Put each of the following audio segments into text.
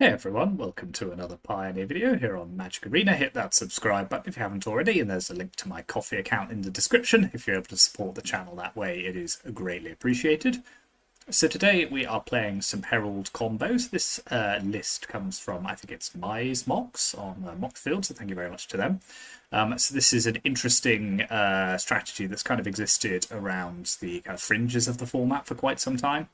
Hey everyone, welcome to another Pioneer video here on Magic Arena. Hit that subscribe button if you haven't already, and there's a link to my Ko-fi account in the description. If you're able to support the channel that way, it is greatly appreciated. So today we are playing some Herald combos. This list comes from, I think it's Mize Mox on Mockfield, so thank you very much to them. So this is an interesting strategy that's kind of existed around the kind of fringes of the format for quite some time.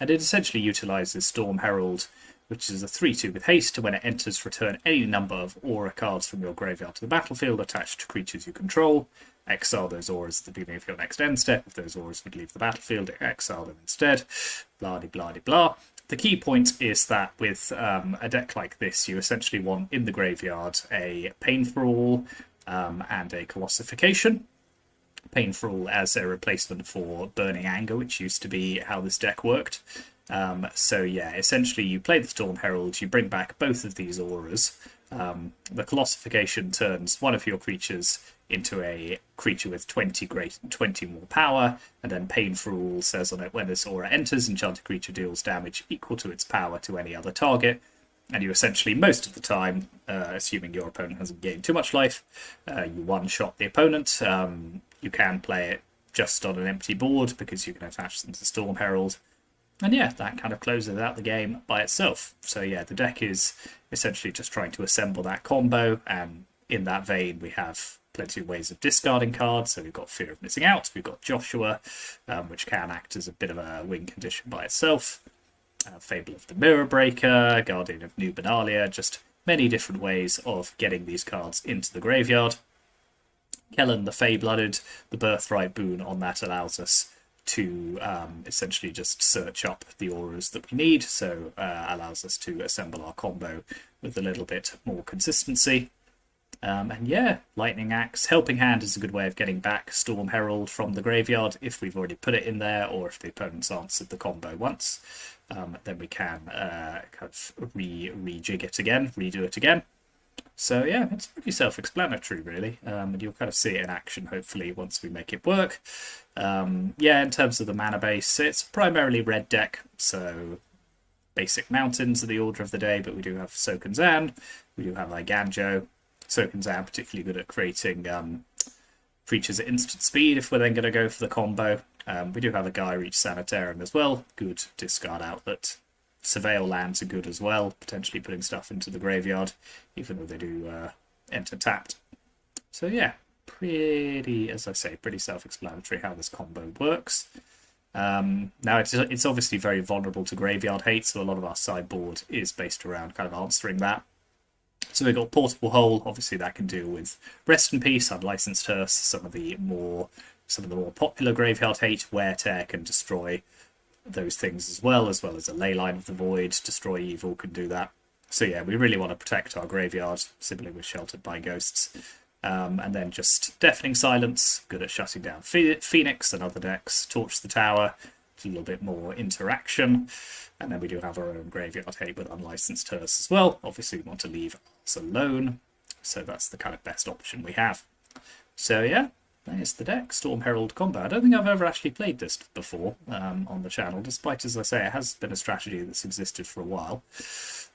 And it essentially utilizes Storm Herald, which is a 3/2 with haste. When it enters, return any number of aura cards from your graveyard to the battlefield attached to creatures you control. Exile those auras at the beginning of your next end step. If those auras would leave the battlefield, exile them instead. Blah de blah de blah. The key point is that with a deck like this, you essentially want in the graveyard a Pain for All and a Colossification. Pain for All as a replacement for Burning Anger, which used to be how this deck worked. So yeah, essentially you play the Storm Herald, you bring back both of these auras. The Colossification turns one of your creatures into a creature with 20 more power, and then Pain for All says on it, when this aura enters, enchanted creature deals damage equal to its power to any other target. And you essentially, most of the time, assuming your opponent hasn't gained too much life, you one-shot the opponent. You can play it just on an empty board because you can attach them to Storm Herald. And yeah, that kind of closes out the game by itself. So yeah, the deck is essentially just trying to assemble that combo, and in that vein we have plenty of ways of discarding cards. So we've got Fear of Missing Out, we've got Joshua, which can act as a bit of a win condition by itself. Fable of the Mirror Breaker, Guardian of New Benalia, just many different ways of getting these cards into the graveyard. Kellen the Fey-Blooded, the Birthright boon on that allows us to essentially just search up the auras that we need, so allows us to assemble our combo with a little bit more consistency. And yeah, Lightning Axe. Helping Hand is a good way of getting back Storm Herald from the graveyard if we've already put it in there, or if the opponent's answered the combo once. Then we can kind of rejig it again, redo it again. So yeah, it's pretty self-explanatory really, and you'll kind of see it in action hopefully once we make it work. Yeah, in terms of the mana base, it's primarily red deck, so basic mountains are the order of the day, but we do have Soak and Zan, we do have Iganjo. Soak and Zan particularly good at creating creatures at instant speed if we're then going to go for the combo. We do have a Gaia Reach Sanitarium as well, good discard outlet. Surveil lands are good as well, potentially putting stuff into the graveyard, even though they do enter tapped. So yeah, pretty, as I say, pretty self-explanatory how this combo works. Now it's obviously very vulnerable to graveyard hate, so a lot of our sideboard is based around kind of answering that. So we've got Portable Hole, obviously that can deal with Rest in Peace, Unlicensed Hearse, some of the more popular graveyard hate. Wear Tear can destroy those things as well as a Leyline of the Void. Destroy Evil can do that. So yeah, we really want to protect our graveyard, similarly with Sheltered by Ghosts. And then just Deafening Silence, good at shutting down Phoenix and other decks. Torch the Tower, a little bit more interaction. And then we do have our own graveyard hate with Unlicensed Hearse as well. Obviously we want to leave us alone, so that's the kind of best option we have. So yeah, there's the deck, Storm Herald combo. I don't think I've ever actually played this before on the channel, despite, as I say, it has been a strategy that's existed for a while.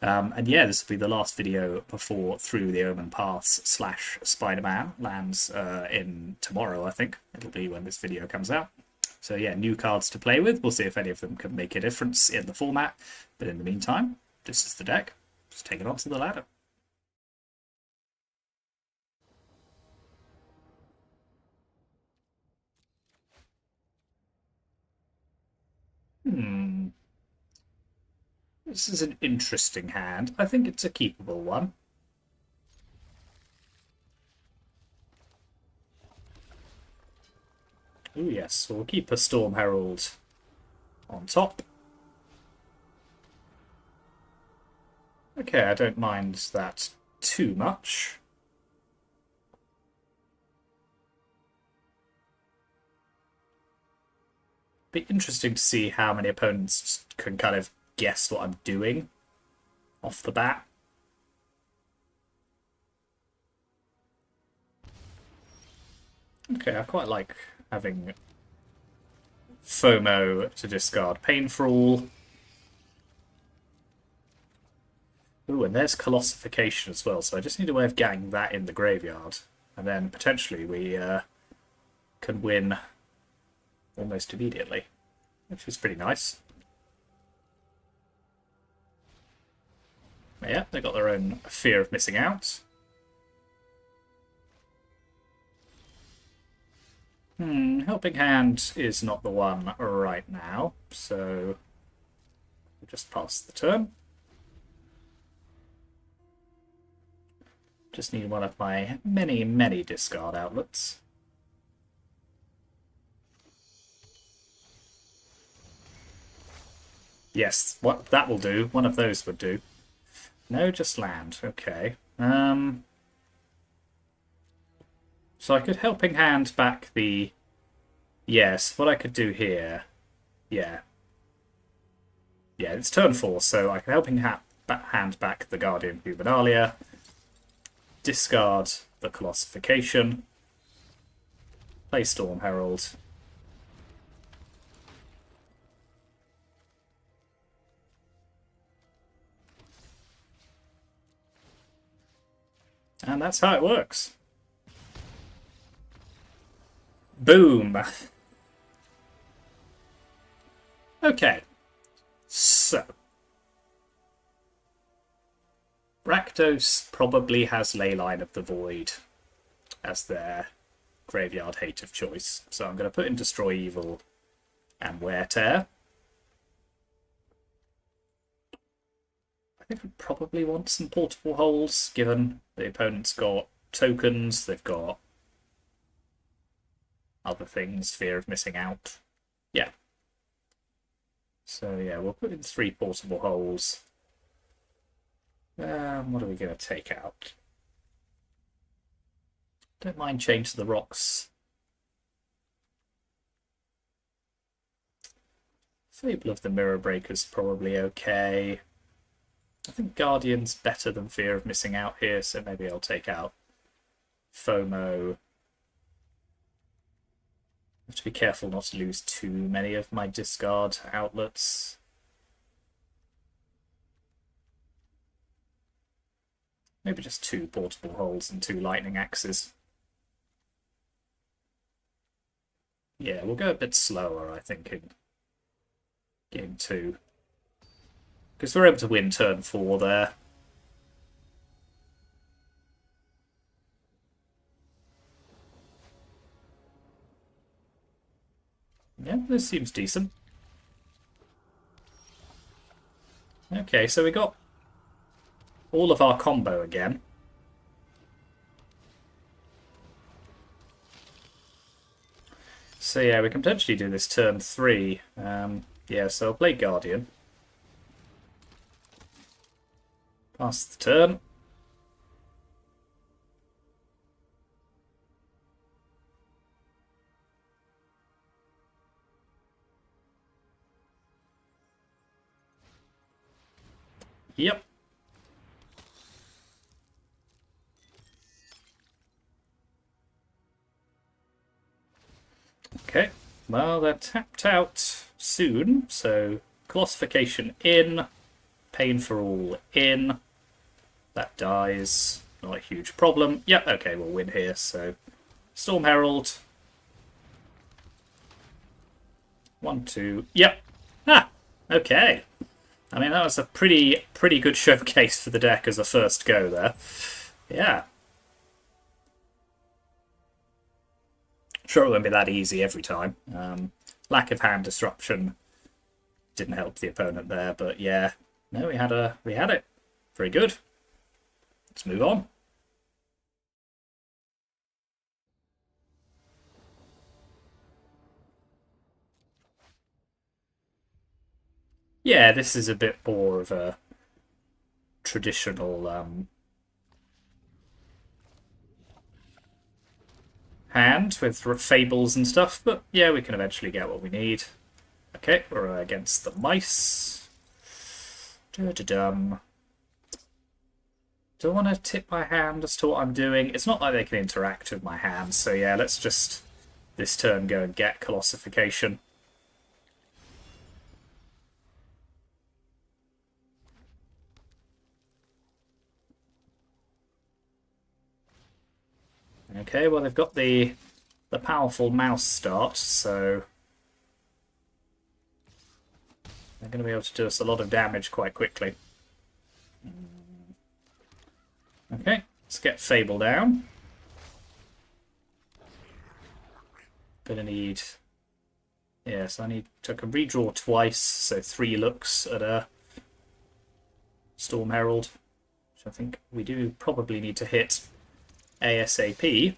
And yeah, this will be the last video before Through the Omen Paths / Spider-Man lands in tomorrow, I think. It'll be when this video comes out. So yeah, new cards to play with. We'll see if any of them can make a difference in the format. But in the meantime, this is the deck. Just take it onto the ladder. This is an interesting hand. I think it's a keepable one. Oh yes, so we'll keep a Storm Herald on top. Okay, I don't mind that too much. Be interesting to see how many opponents can kind of guess what I'm doing off the bat. Okay, I quite like having FOMO to discard Pain for All. Ooh, and there's Colossification as well, so I just need a way of getting that in the graveyard. And then potentially we can win almost immediately, which is pretty nice. Yeah, they got their own fear of missing out. Helping Hand is not the one right now, so we'll just pass the turn. Just need one of my many, many discard outlets. Yes, what that will do. One of those would do. No, just land. Okay. So I could Helping Hand back the... Yes, what I could do here... Yeah. Yeah, it's turn 4, so I can Helping Hand back the Guardian Juvenalia, discard the Colossification, play Storm Herald. And that's how it works. Boom! Okay. So. Rakdos probably has Leyline of the Void as their graveyard hate of choice. So I'm going to put in Destroy Evil and Wear Tear. I think we probably want some portable holes, given the opponent's got tokens, they've got other things, fear of missing out. Yeah. So yeah, we'll put in 3 portable holes. What are we going to take out? Don't mind Chain to the Rocks. Fable of the Mirror Breaker's probably okay. I think Guardian's better than Fear of Missing Out here, so maybe I'll take out FOMO. I have to be careful not to lose too many of my discard outlets. Maybe just 2 portable holes and 2 lightning axes. Yeah, we'll go a bit slower, I think, in game 2. Because we're able to win turn 4 there. Yeah, this seems decent. Okay, so we got all of our combo again. So yeah, we can potentially do this turn 3. Yeah, so I'll play Guardian. Pass the turn. Yep. Okay, well, they're tapped out soon, so Colossification in, Pain for All in. That dies, not a huge problem. Yep, okay, we'll win here, so Storm Herald. 1, 2, yep. Ah, okay. I mean, that was a pretty good showcase for the deck as a first go there. Yeah. Sure, it won't be that easy every time. Lack of hand disruption didn't help the opponent there, but yeah, no, we had it. Very good. Let's move on. Yeah, this is a bit more of a traditional hand with fables and stuff, but yeah, we can eventually get what we need. Okay, we're against the mice. Dum. Do I want to tip my hand as to what I'm doing? It's not like they can interact with my hand, so yeah, let's just this turn go and get Colossification. Okay, well they've got the powerful mouse start, so they're going to be able to do us a lot of damage quite quickly. Okay, let's get Fable down. Gonna need... Yes, I need to redraw twice, so 3 looks at a Storm Herald, which I think we do probably need to hit ASAP.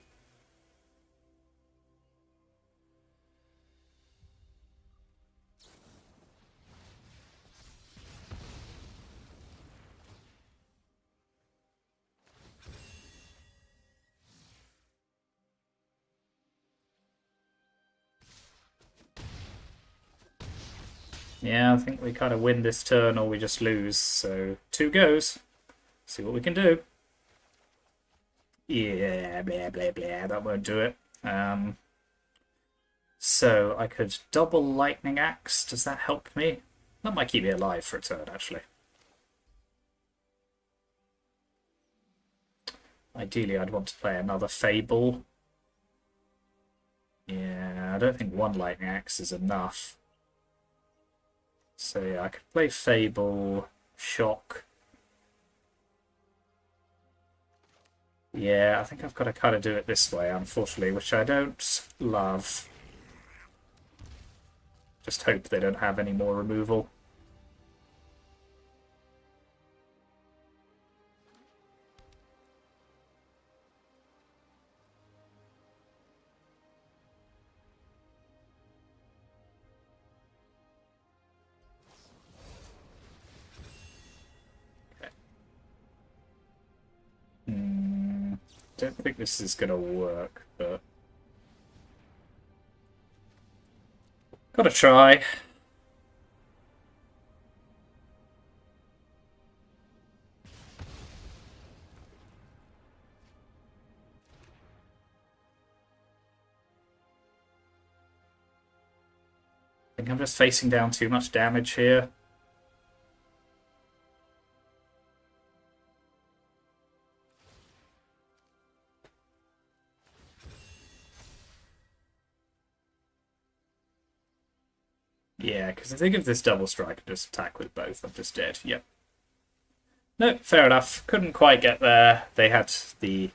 Yeah, I think we kind of win this turn or we just lose. So 2 goes. See what we can do. Yeah, blah, blah, blah. That won't do it. So I could double Lightning Axe. Does that help me? That might keep me alive for a turn, actually. Ideally, I'd want to play another Fable. Yeah, I don't think 1 Lightning Axe is enough. So yeah, I could play Fable, Shock. Yeah, I think I've got to kind of do it this way, unfortunately, which I don't love. Just hope they don't have any more removal. Don't think this is going to work, but gotta try. I think I'm just facing down too much damage here. Yeah, because if they give this double strike and just attack with both, I'm just dead. Yep. No, fair enough. Couldn't quite get there. They had the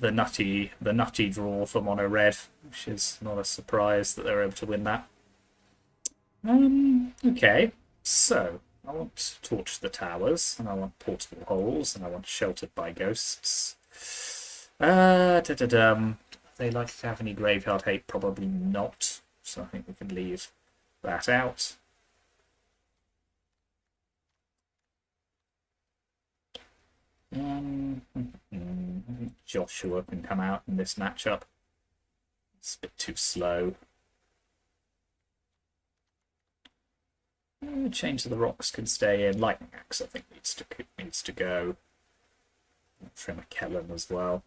nutty draw for mono red, which is not a surprise that they were able to win that. Okay, so I want to torch the towers, and I want portable holes, and I want sheltered by ghosts. They like to have any graveyard hate? Probably not. So I think we can leave that out. Joshua can come out in this matchup. It's a bit too slow. Change of the Rocks can stay in. Lightning Axe, I think, needs to go. Trim a Kellen as well.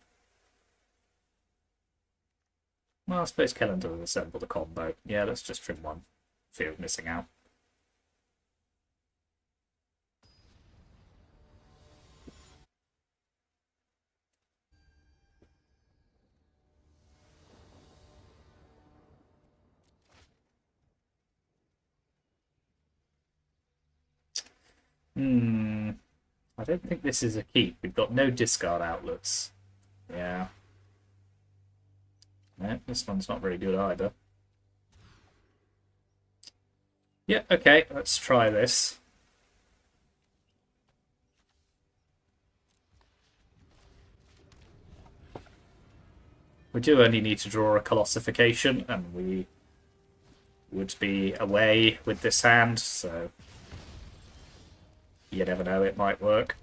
Well, I suppose Kellen doesn't assemble the combo. Yeah, let's just trim one. Fear of missing out. I don't think this is a keep. We've got no discard outlets. Yeah. No, this one's not very good either. Yeah, okay, let's try this. We do only need to draw a Colossification, and we would be away with this hand, so you never know, it might work.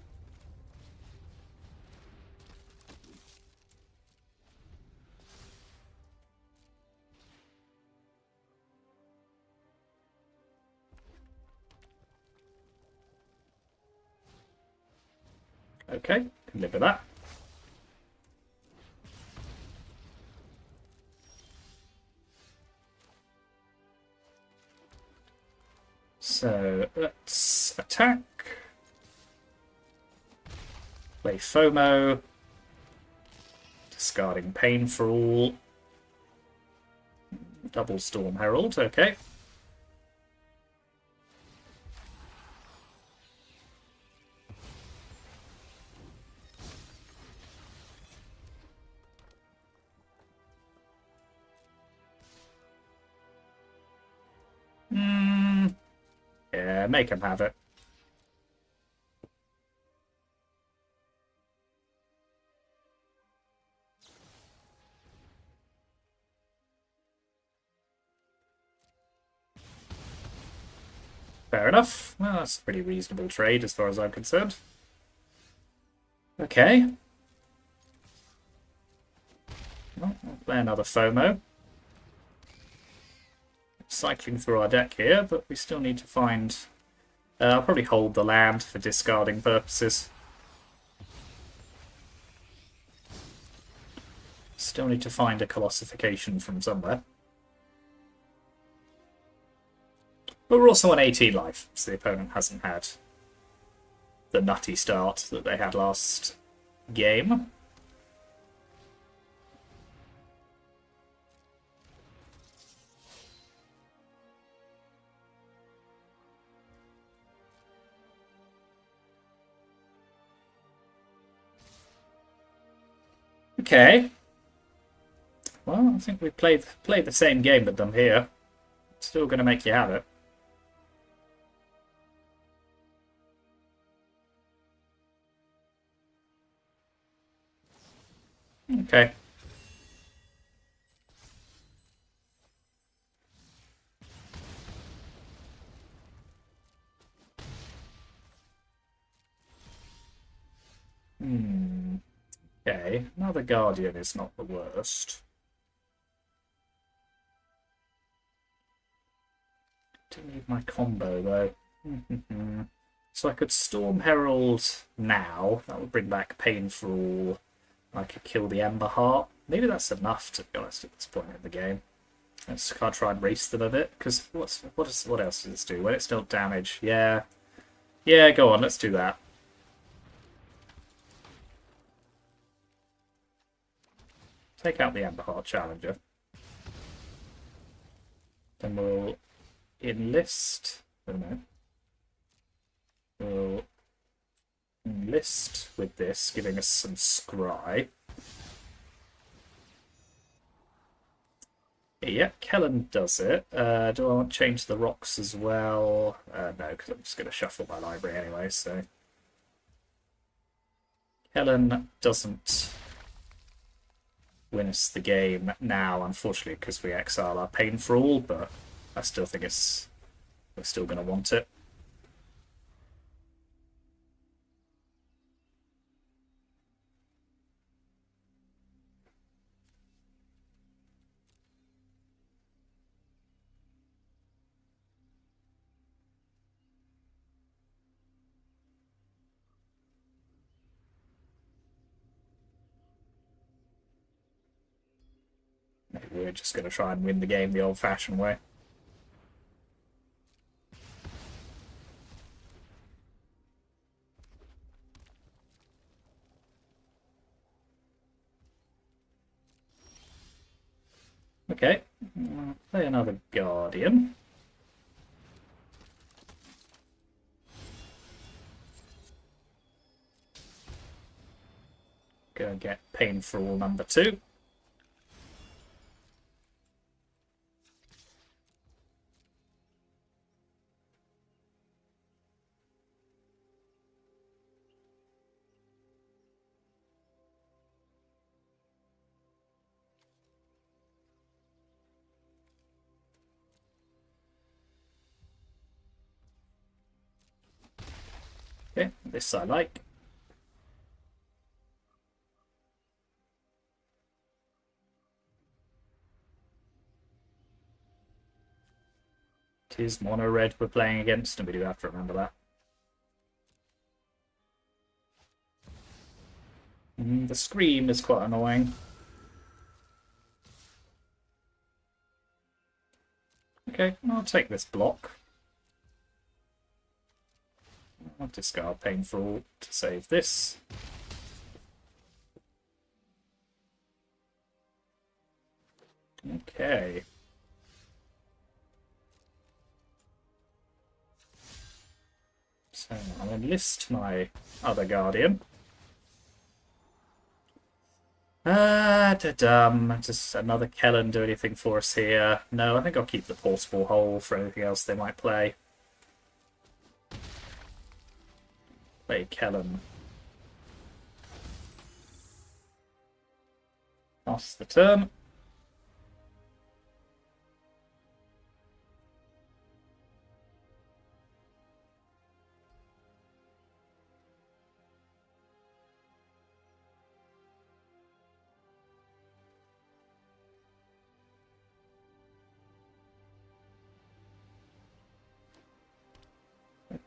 Okay, can live with that. So let's attack. Play FOMO. Discarding Pain for All. Double Storm Herald, okay. Yeah, make him have it. Fair enough. Well, that's a pretty reasonable trade as far as I'm concerned. Okay. Well, we'll play another FOMO. Cycling through our deck here, but we still need to find... I'll probably hold the land for discarding purposes. Still need to find a Colossification from somewhere. But we're also on 18 life, so the opponent hasn't had the nutty start that they had last game. Okay. Well, I think we played the same game with them here. Still going to make you have it. Okay. Okay, another Guardian is not the worst. Do need my combo though. So I could Storm Herald now. That would bring back Pain for All. I could kill the Ember Heart. Maybe that's enough, to be honest, at this point in the game. Let's try and race them a bit, because what else does this do? When it's dealt damage, yeah. Yeah, go on, let's do that. Take out the Ember Heart Challenger. Then we'll enlist. Oh no. We'll enlist with this, giving us some scry. Yeah, Kellen does it. Do I want to change the rocks as well? No, because I'm just going to shuffle my library anyway, so... Kellen doesn't win us the game now, unfortunately, because we exile our Pain for All, but I still think we're still going to want it. Maybe we're just going to try and win the game the old-fashioned way. Okay, play another Guardian. Go get Pain for All number 2. Okay, this I like. It is mono red we're playing against, and we do have to remember that. The scream is quite annoying. Okay, I'll take this block. I'll discard Pain for All to save this. Okay. So I'll enlist my other Guardian. Does another Kellen do anything for us here? No, I think I'll keep the portable hole for anything else they might play. Play Kellen. Pass the turn.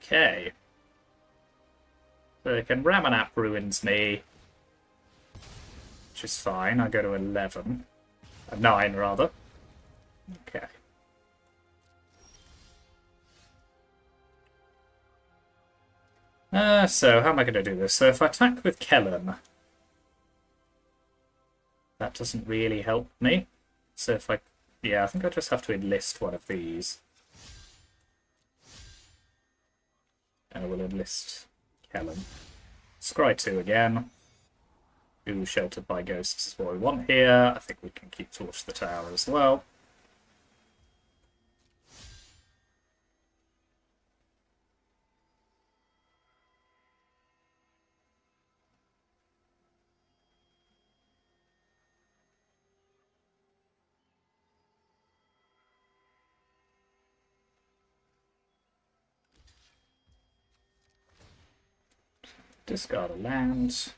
Okay. So they can Ramanap ruins me, which is fine. I go to 11. 9, rather. Okay. So how am I going to do this? So if I attack with Kellen, that doesn't really help me. So if I... Yeah, I think I just have to enlist one of these. And I will enlist Kellen. Scry 2 again. Ooh, Sheltered by Ghosts is what we want here. I think we can keep Torch the Tower as well. Discard a land.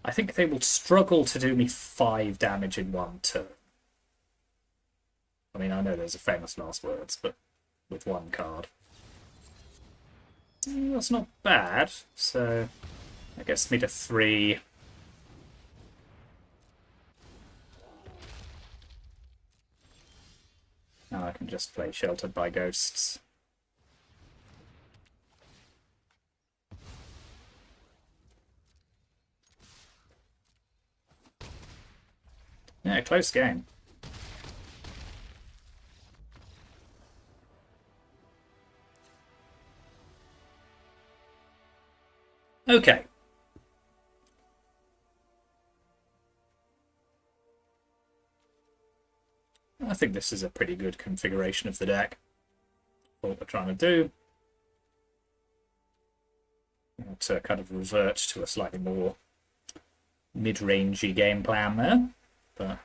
I think they will struggle to do me 5 damage in one turn. I mean, I know there's a famous last words, but with one card. That's not bad. So that gets me to 3. Now I can just play Sheltered by Ghosts. Yeah, close game. Okay. I think this is a pretty good configuration of the deck. What we're trying to do. To kind of revert to a slightly more mid-rangey game plan there. But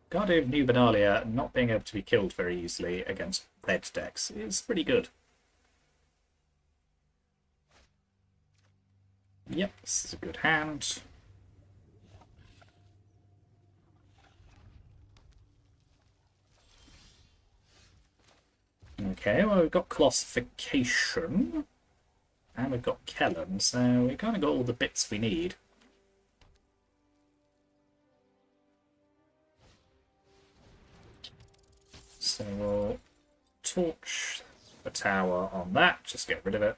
Guardian of New Benalia not being able to be killed very easily against red decks is pretty good. Yep, this is a good hand. Okay, well, we've got Classification. And we've got Kellen, so we kind of got all the bits we need. So we'll torch the tower on that, just get rid of it.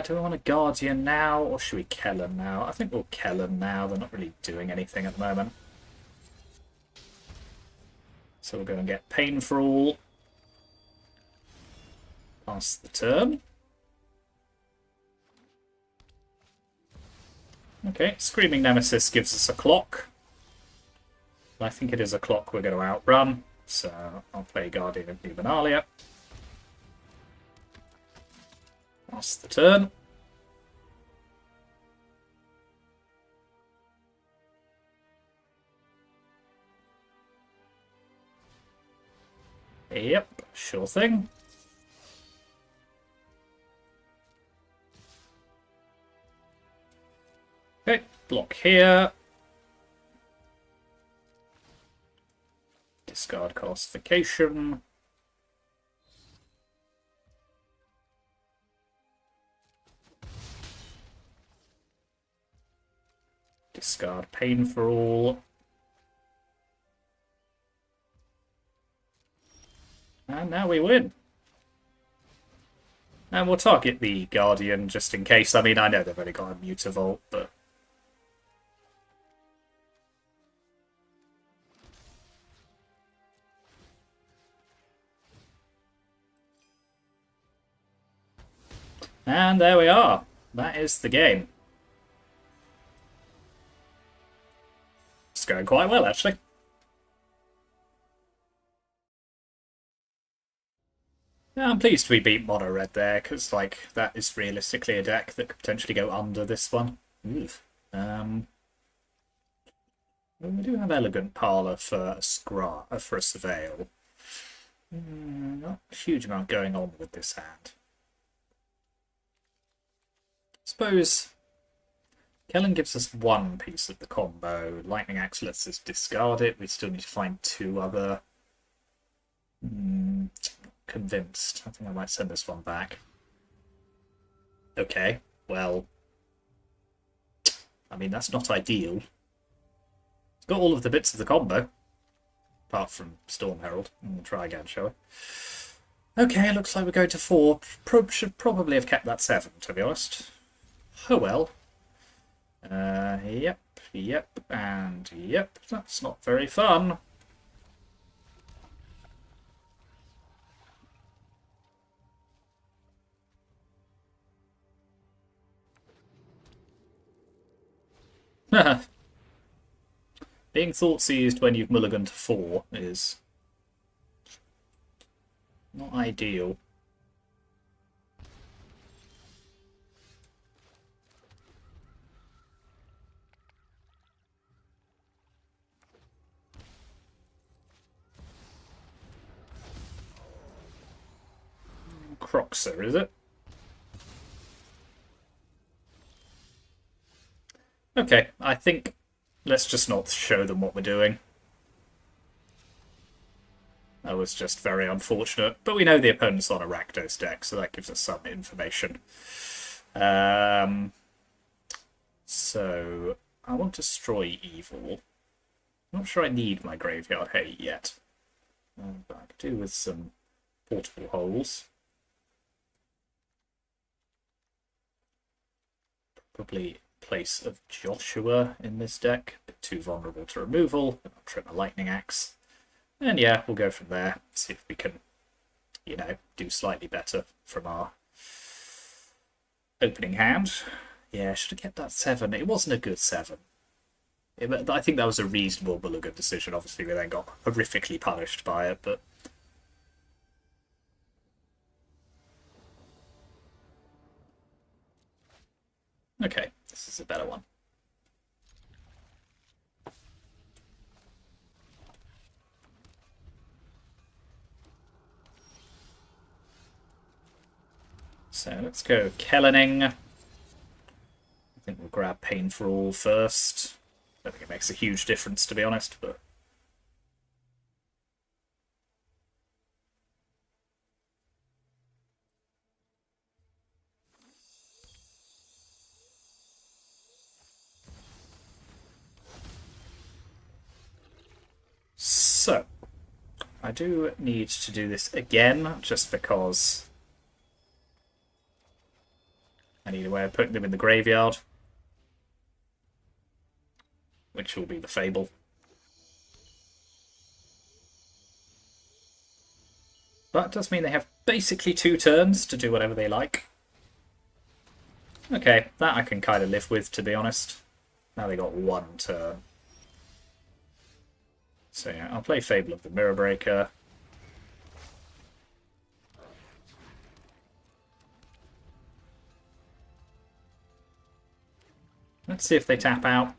Do we want a Guardian now, or should we Kellen now? I think we'll Kellen now, they're not really doing anything at the moment. So we'll go and get Pain for All. Pass the turn. Okay, Screaming Nemesis gives us a clock. I think it is a clock we're going to outrun, so I'll play Guardian of New Benalia. Pass the turn. Yep, sure thing. Okay, block here. Discard Classification. discard Pain for All. And now we win. And we'll target the Guardian just in case. I mean, I know they've only got a Mutavault, but... And there we are. That is the game. It's going quite well, actually. Yeah, I'm pleased we beat Mono Red there, because like that is realistically a deck that could potentially go under this one. Oof. We do have Elegant Parlor for a Surveil. Not a huge amount going on with this hand. Suppose Kellen gives us one piece of the combo. Lightning Axe lets us discard it. We still need to find two other. Convinced. I think I might send this one back. Okay, well, I mean, that's not ideal. It's got all of the bits of the combo, apart from Storm Herald. We'll try again, shall we? Okay, looks like we're going to 4. Should probably have kept that 7, to be honest. Oh well. Yep, and yep. That's not very fun. Being thought seized when you've mulliganed to 4 is not ideal. Croxer, is it? Okay, I think let's just not show them what we're doing. That was just very unfortunate. But we know the opponent's on a Rakdos deck, so that gives us some information. So, I want to destroy evil. Not sure I need my Graveyard Hate yet. But I could do with some portable holes. Probably Place of Joshua in this deck. A bit too vulnerable to removal. I'll trim a Lightning Axe. And yeah, we'll go from there. See if we can, you know, do slightly better from our opening hand. Yeah, I should have kept that 7. It wasn't a good 7. I think that was a reasonable mulligan decision. Obviously, we then got horrifically punished by it, but... Okay, this is a better one. So let's go Kellening. I think we'll grab Pain for All first. I don't think it makes a huge difference, to be honest, but... So, I do need to do this again, just because I need a way of putting them in the graveyard, which will be the Fable. But it does mean they have basically 2 turns to do whatever they like. Okay, that I can kind of live with, to be honest. Now they got 1 turn. So yeah, I'll play Fable of the Mirror Breaker. Let's see if they tap out.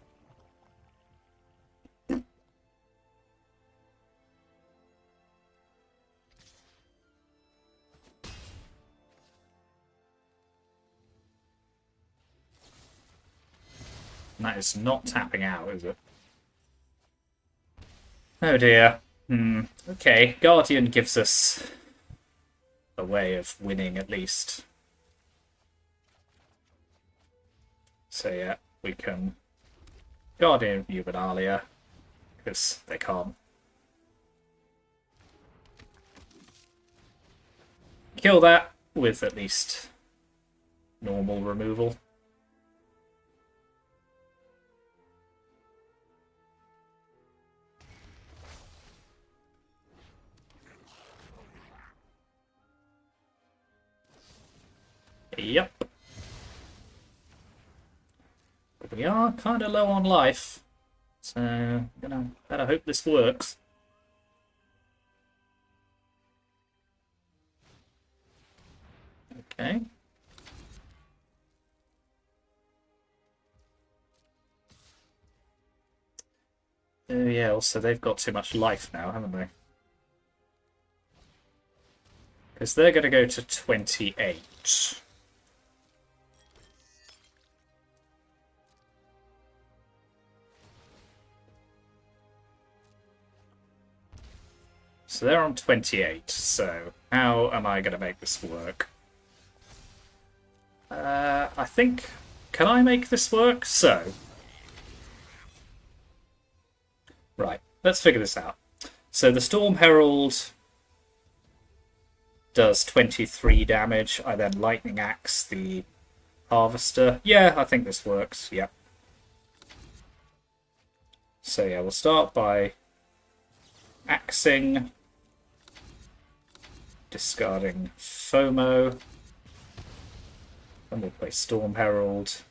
And that is not tapping out, is it? Oh dear. Okay, Guardian gives us a way of winning at least. So yeah, we can Guardian of Juvenalia, because they can't kill that with at least normal removal. Yep. But we are kind of low on life, so better hope this works. Okay. Oh yeah, also they've got too much life now, haven't they? Because they're going to go to 28. So they're on 28, so how am I going to make this work? I think... Can I make this work? So... Right, let's figure this out. So the Storm Herald does 23 damage. I then Lightning Axe the Harvester. Yeah, I think this works, yeah. So yeah, we'll start by axing, discarding FOMO, and we'll play Storm Herald.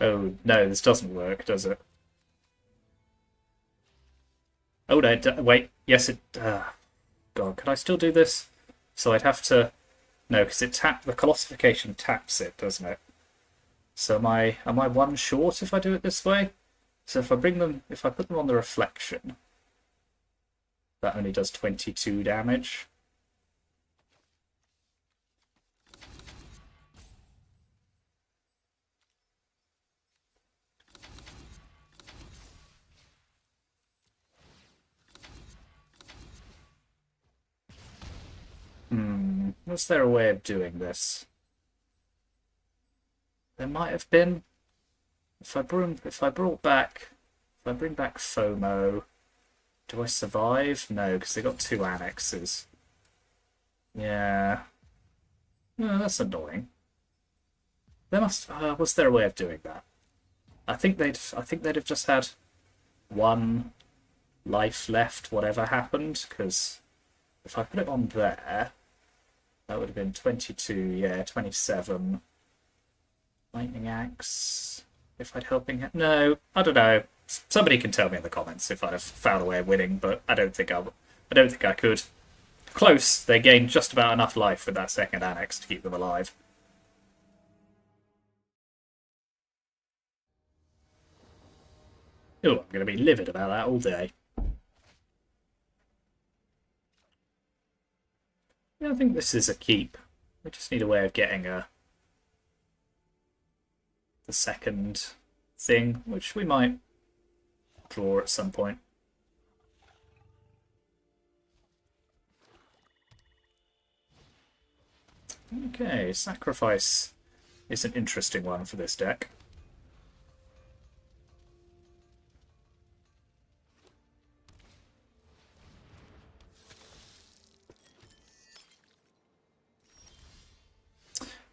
Oh, no, this doesn't work, does it? Oh, no, wait. Yes, it... God, could I still do this? So I'd have to... No, because the Colossification taps it, doesn't it? So am I one short if I do it this way? So if I put them on the Reflection, that only does 22 damage. Was there a way of doing this? There might have been. If I bring back FOMO, do I survive? No, because they got 2 annexes. Yeah. No, that's annoying. There must. Was there a way of doing that? I think they'd have just had 1 life left, whatever happened. Because if I put it on there, that would have been 22. Yeah, 27. Lightning Axe. If I'd helping him, no, I don't know. Somebody can tell me in the comments if I'd have found a way of winning, but I don't think I could. Close. They gained just about enough life with that second annex to keep them alive. Oh, I'm going to be livid about that all day. Yeah, I think this is a keep. We just need a way of getting the second thing, which we might draw at some point. Okay, Sacrifice is an interesting one for this deck.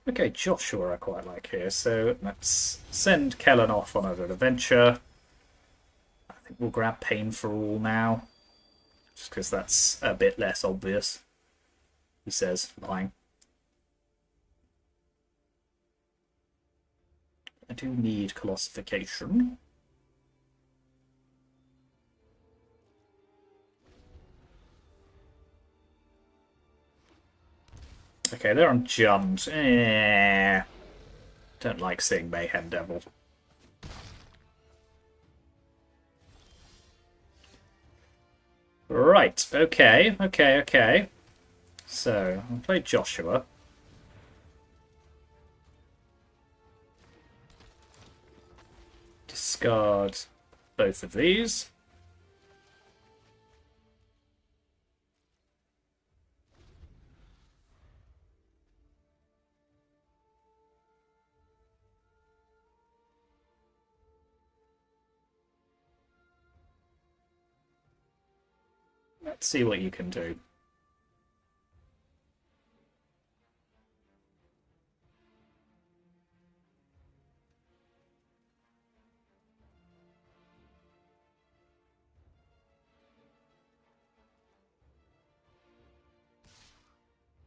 Okay, Joshua I quite like here, so let's send Kellen off on an adventure. I think we'll grab Pain for All now, just because that's a bit less obvious, he says, lying. I do need Colossification. Okay, they're on Jund. Don't like seeing Mayhem Devil. Right, okay. So, I'll play Joshua. Discard both of these. Let's see what you can do.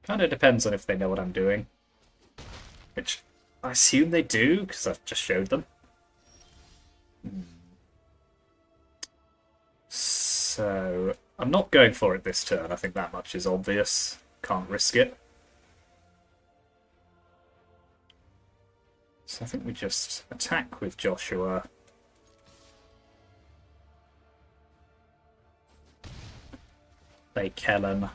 Kind of depends on if they know what I'm doing. Which I assume they do, because I've just showed them. So, I'm not going for it this turn. I think that much is obvious. Can't risk it. So I think we just attack with Joshua. Play Kellen.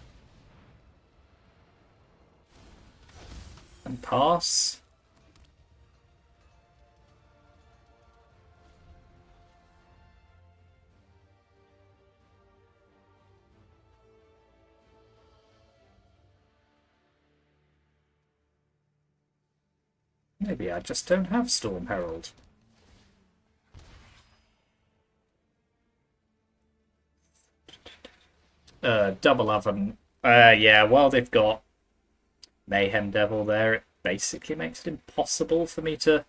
And pass. Maybe I just don't have Storm Herald. Double Oven. Yeah, while they've got Mayhem Devil there, it basically makes it impossible for me to...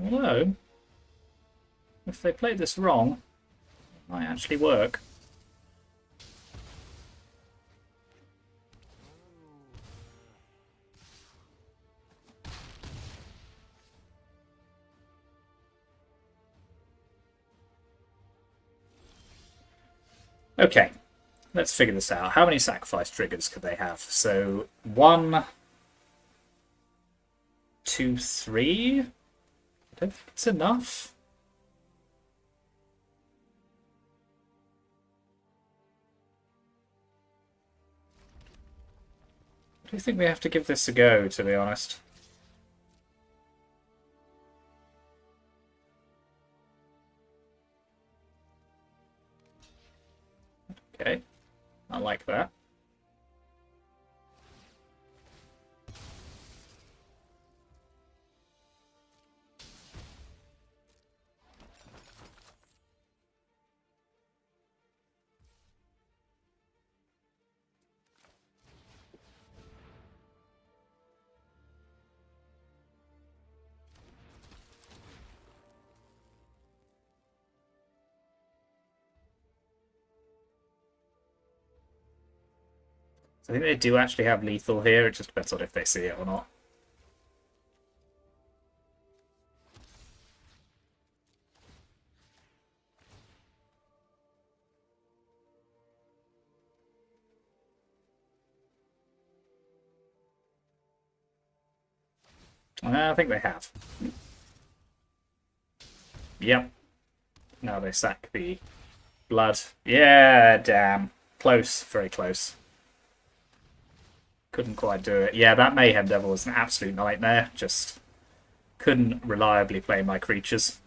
Although, if they play this wrong, it might actually work. Okay, let's figure this out. How many sacrifice triggers could they have? So, 1, 2, 3? I don't think it's enough. I do think we have to give this a go, to be honest. Okay, I like that. So I think they do actually have lethal here, it just depends on if they see it or not. I think they have. Yep. Now they sack the blood. Yeah, damn. Close, very close. Couldn't quite do it. Yeah, that Mayhem Devil was an absolute nightmare. Just couldn't reliably play my creatures.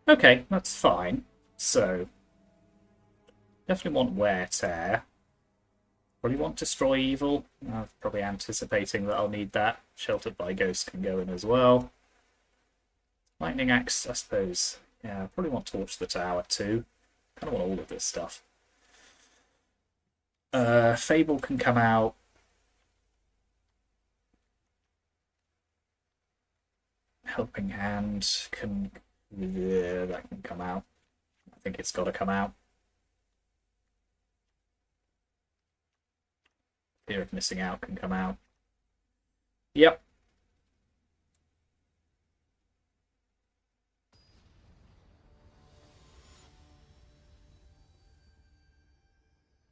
Okay, that's fine. So, definitely want Wear Tear. Probably want Destroy Evil. I'm probably anticipating that I'll need that. Sheltered by Ghost can go in as well. Lightning Axe, I suppose. Yeah, I probably want Torch the Tower too. Kind of want all of this stuff. Fable can come out. Helping Hand can... Yeah, that can come out. I think it's got to come out. Fear of Missing Out can come out. Yep.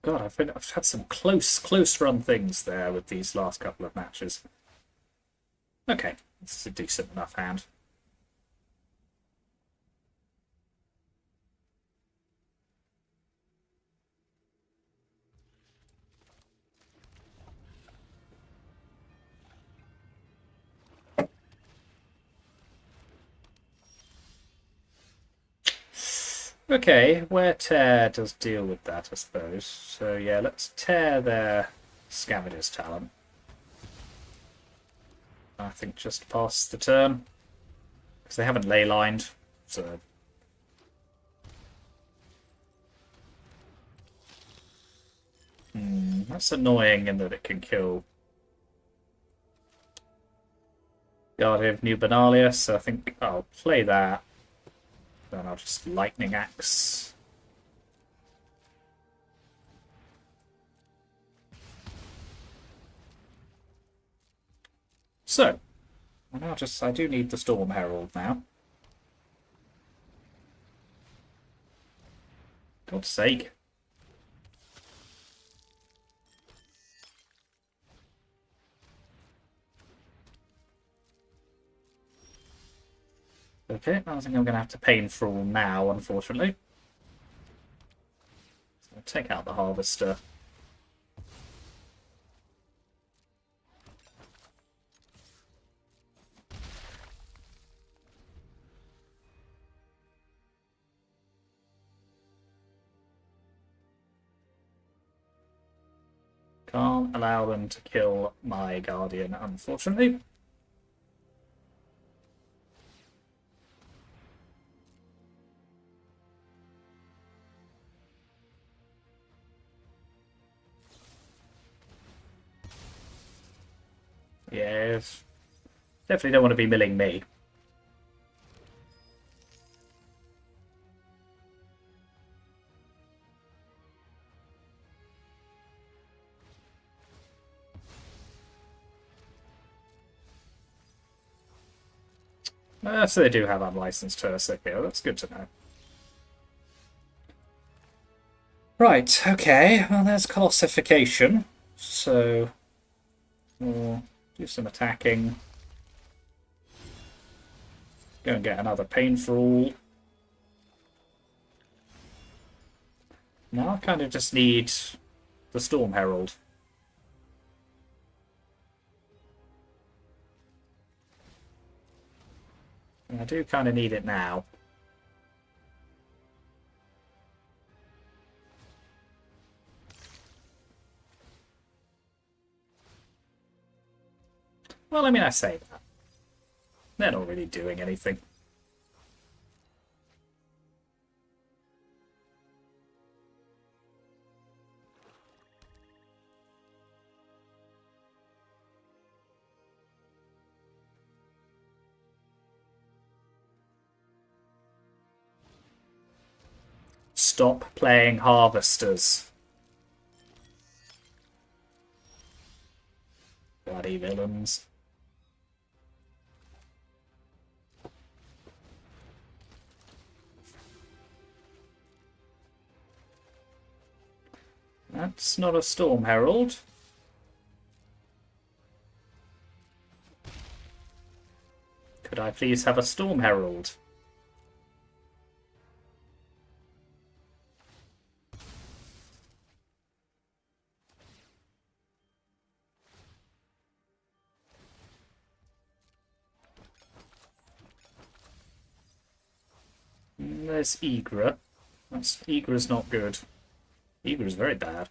God, I've had some close run things there with these last couple of matches. Okay, this is a decent enough hand. Okay, where Tear does deal with that, I suppose. So yeah, let's tear their Scavenger's Talent. I think just past the turn. Because they haven't ley lined, so... that's annoying in that it can kill Guardian of New Benalia, so I think I'll play that. Then I'll just Lightning Axe. So, I do need the Storm Herald now. God's sake. Okay, I think I'm going to have to Painful now, unfortunately. So I'll take out the Harvester. Can't allow them to kill my Guardian, unfortunately. Yes. Definitely don't want to be milling me. So they do have unlicensed Tursic here. That's good to know. Right, okay. Well, there's Colossification. So we'll do some attacking. Go and get another Painful. Now I kind of just need the Storm Herald. And I do kind of need it now. Well, I mean, I say that. They're not really doing anything. Stop playing Harvesters. Bloody villains. That's not a Storm Herald. Could I please have a Storm Herald? There's Egra. Egra's not good. Egra's very bad.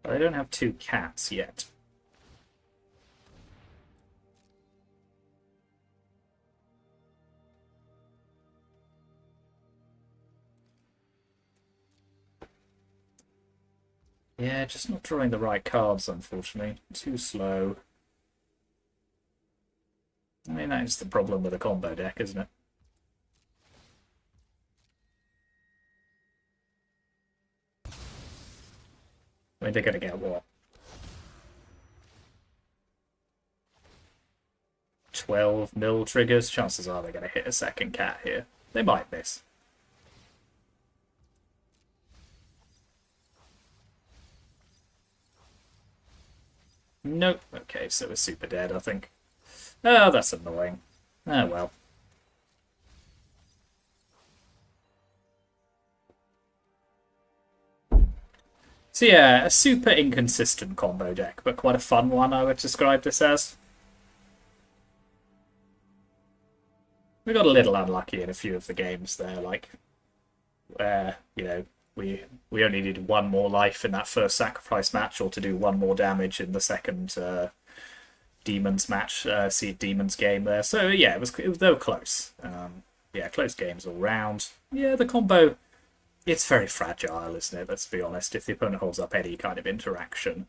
But I don't have two cats yet. Yeah, just not drawing the right cards, unfortunately. Too slow. I mean, that is the problem with a combo deck, isn't it? I mean, they're going to get what? 12 mil triggers? Chances are they're going to hit a second cat here. They might miss. Nope. Okay, so we're super dead, I think. Oh, that's annoying. Oh, well. So yeah, a super inconsistent combo deck, but quite a fun one I would describe this as. We got a little unlucky in a few of the games there, like where, we only needed one more life in that first sacrifice match, or to do one more damage in the second Demons match, Seed Demons game there. So yeah, they were close. Yeah, close games all round. Yeah, the combo, it's very fragile, isn't it? Let's be honest. If the opponent holds up any kind of interaction,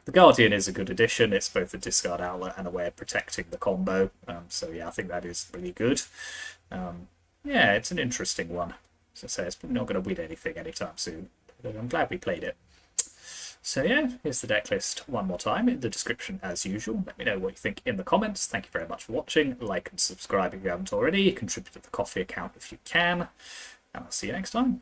the Guardian is a good addition. It's both a discard outlet and a way of protecting the combo. So yeah, I think that is really good. Yeah, it's an interesting one. As I say, it's probably not going to win anything anytime soon. But I'm glad we played it. So yeah, here's the deck list one more time in the description as usual. Let me know what you think in the comments. Thank you very much for watching. Like and subscribe if you haven't already. Contribute to the coffee account if you can. And I'll see you next time.